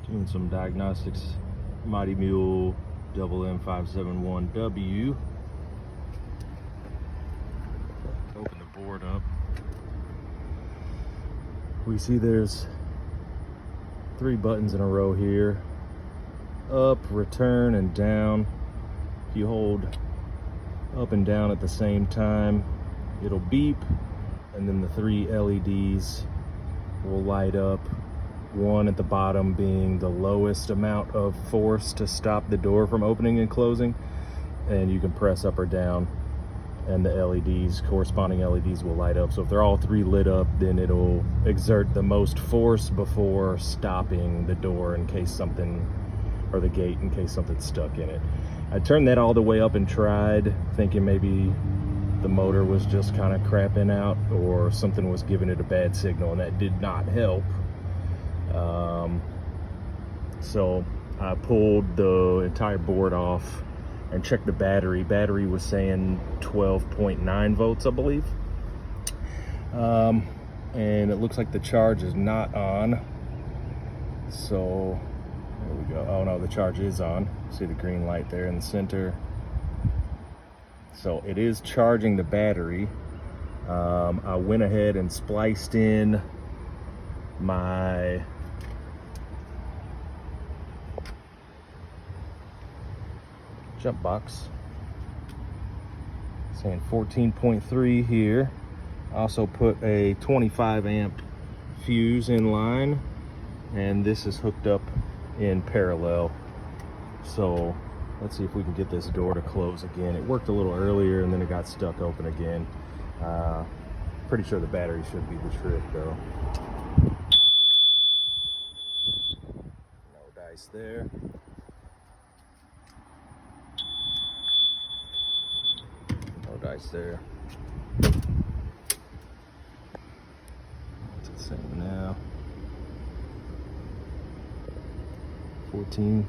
Doing some diagnostics, Mighty Mule MM571W. Open the board up. We see there's 3 buttons in a row here: up, return, and down. If you hold up and down at the same time, it'll beep, and then the 3 LEDs will light up. One at the bottom being the lowest amount of force to stop the door from opening and closing, and you can press up or down and the LEDs, corresponding LEDs, will light up. So if they're all 3 lit up, then it'll exert the most force before stopping the door in case something, or the gate in case something's stuck in it. I turned that all the way up and tried, thinking maybe the motor was just kind of crapping out or something was giving it a bad signal, and that did not help. So I pulled the entire board off and checked the battery. Battery was saying 12.9 volts, I believe. And it looks like the charge is not on. So there we go. Oh no, the charge is on. See the green light there in the center. So it is charging the battery. I went ahead and spliced in my jump box, saying 14.3 here. I also put a 25 amp fuse in line, and this is hooked up in parallel. So let's see if we can get this door to close again. It worked a little earlier and then it got stuck open again. Pretty sure the battery should be the trick though. No dice there. No dice there. It's the same now. 14.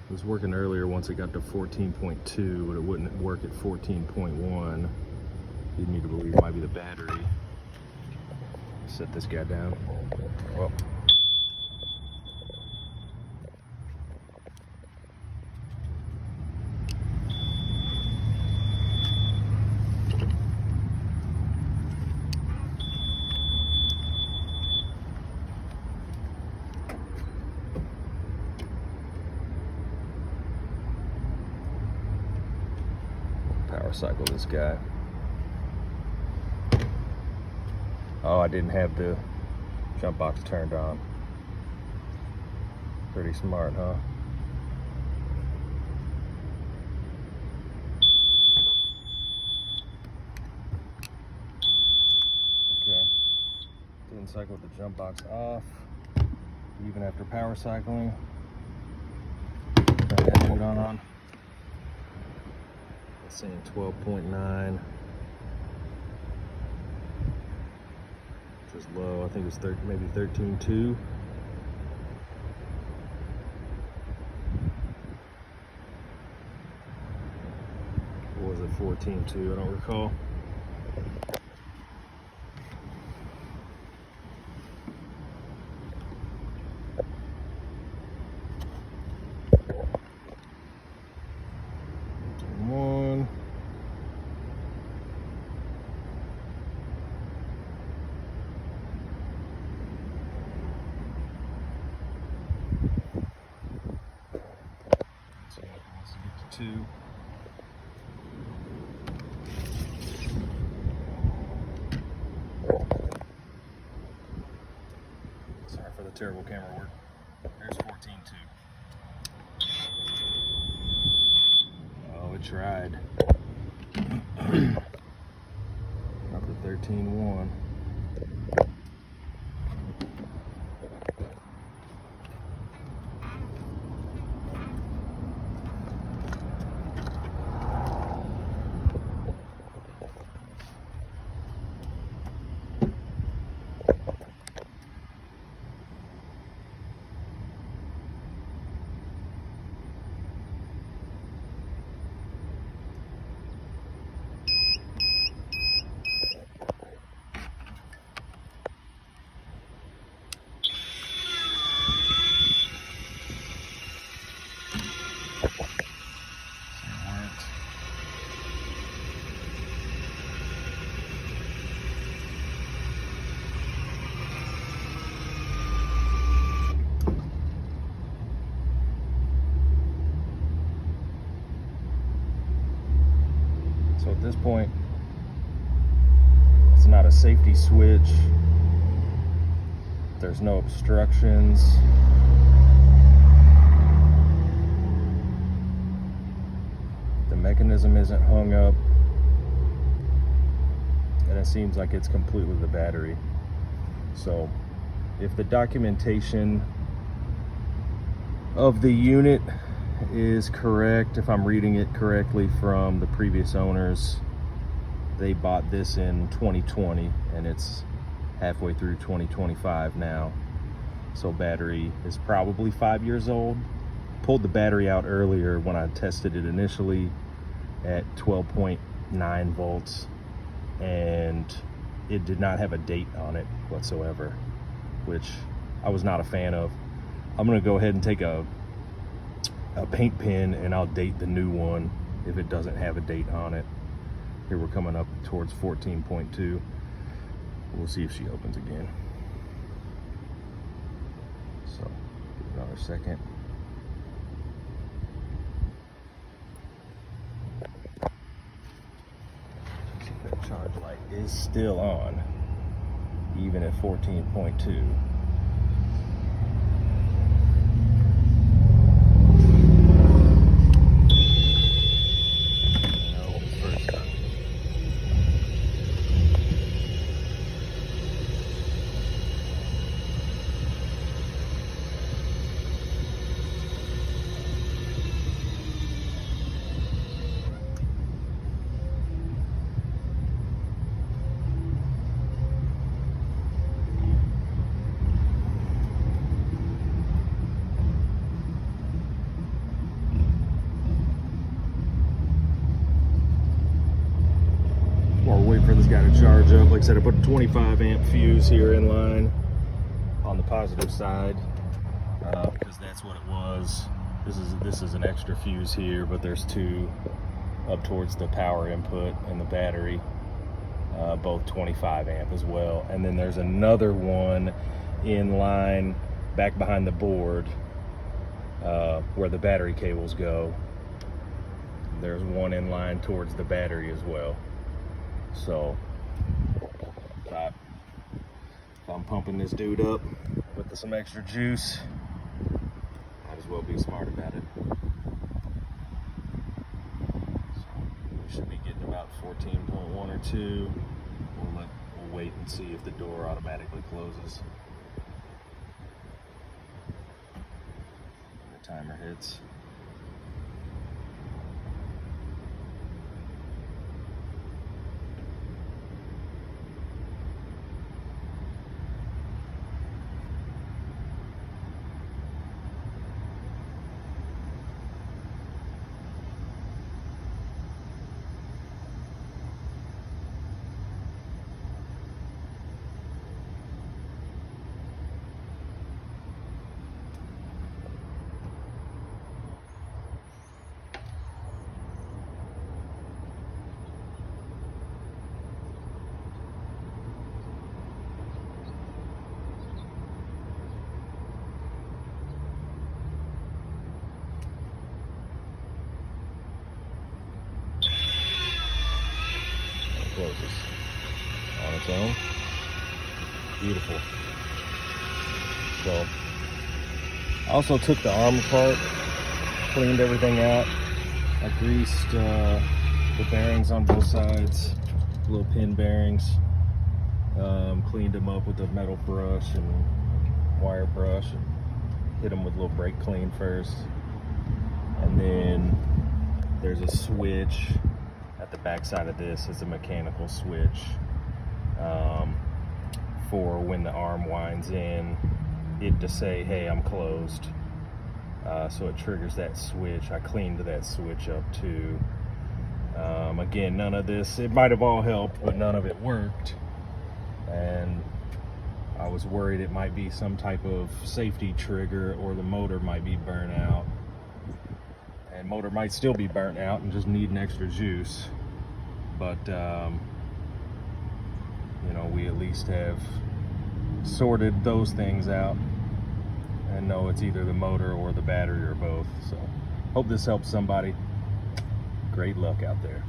It was working earlier once it got to 14.2, but it wouldn't work at 14.1. Lead me to believe it might be the battery. Set this guy down. Well. Power cycle this guy. Oh, I didn't have the jump box turned on. Pretty smart, huh? Okay. Didn't cycle the jump box off, even after power cycling. Turn that dude on. Saying 12.9, which was low. I think it was maybe 13.2. Or was it 14.2? I don't recall. Two. Sorry for the terrible camera work. There's 14.2. Oh, it tried. Up to 13.1. point. It's not a safety switch. There's no obstructions. The mechanism isn't hung up. And it seems like it's completely the battery. So if the documentation of the unit is correct, if I'm reading it correctly from the previous owners, they bought this in 2020 and it's halfway through 2025 now. So battery is probably 5 years old. Pulled the battery out earlier when I tested it initially at 12.9 volts, and it did not have a date on it whatsoever, which I was not a fan of. I'm gonna go ahead and take a paint pen and I'll date the new one if it doesn't have a date on it. Here we're coming up towards 14.2. We'll see if she opens again. So, give it another second. See if that charge light is still on, even at 14.2. Wait for this guy to charge up. Like I said, I put a 25 amp fuse here in line on the positive side because that's what it was. This is an extra fuse here, but there's two up towards the power input and the battery, both 25 amp as well. And then there's another one in line back behind the board where the battery cables go. There's one in line towards the battery as well. So if I'm pumping this dude up with some extra juice, might as well be smart about it. So we should be getting about 14.1 or 2. We'll wait and see if the door automatically closes. The timer hits. Closes on its own. Beautiful. So I also took the arm apart, cleaned everything out. I greased the bearings on both sides, little pin bearings. Cleaned them up with a metal brush and wire brush, and hit them with a little brake clean first. And then there's a switch at the back side of this. It's a mechanical switch for when the arm winds in, it to say, hey, I'm closed. So it triggers that switch. I cleaned that switch up too. Again, none of this, it might have all helped, but none of it worked. And I was worried it might be some type of safety trigger, or the motor might be burnt out. And motor might still be burnt out and just need an extra juice. But you know, we at least have sorted those things out and know it's either the motor or the battery or both. So hope this helps somebody. Great luck out there.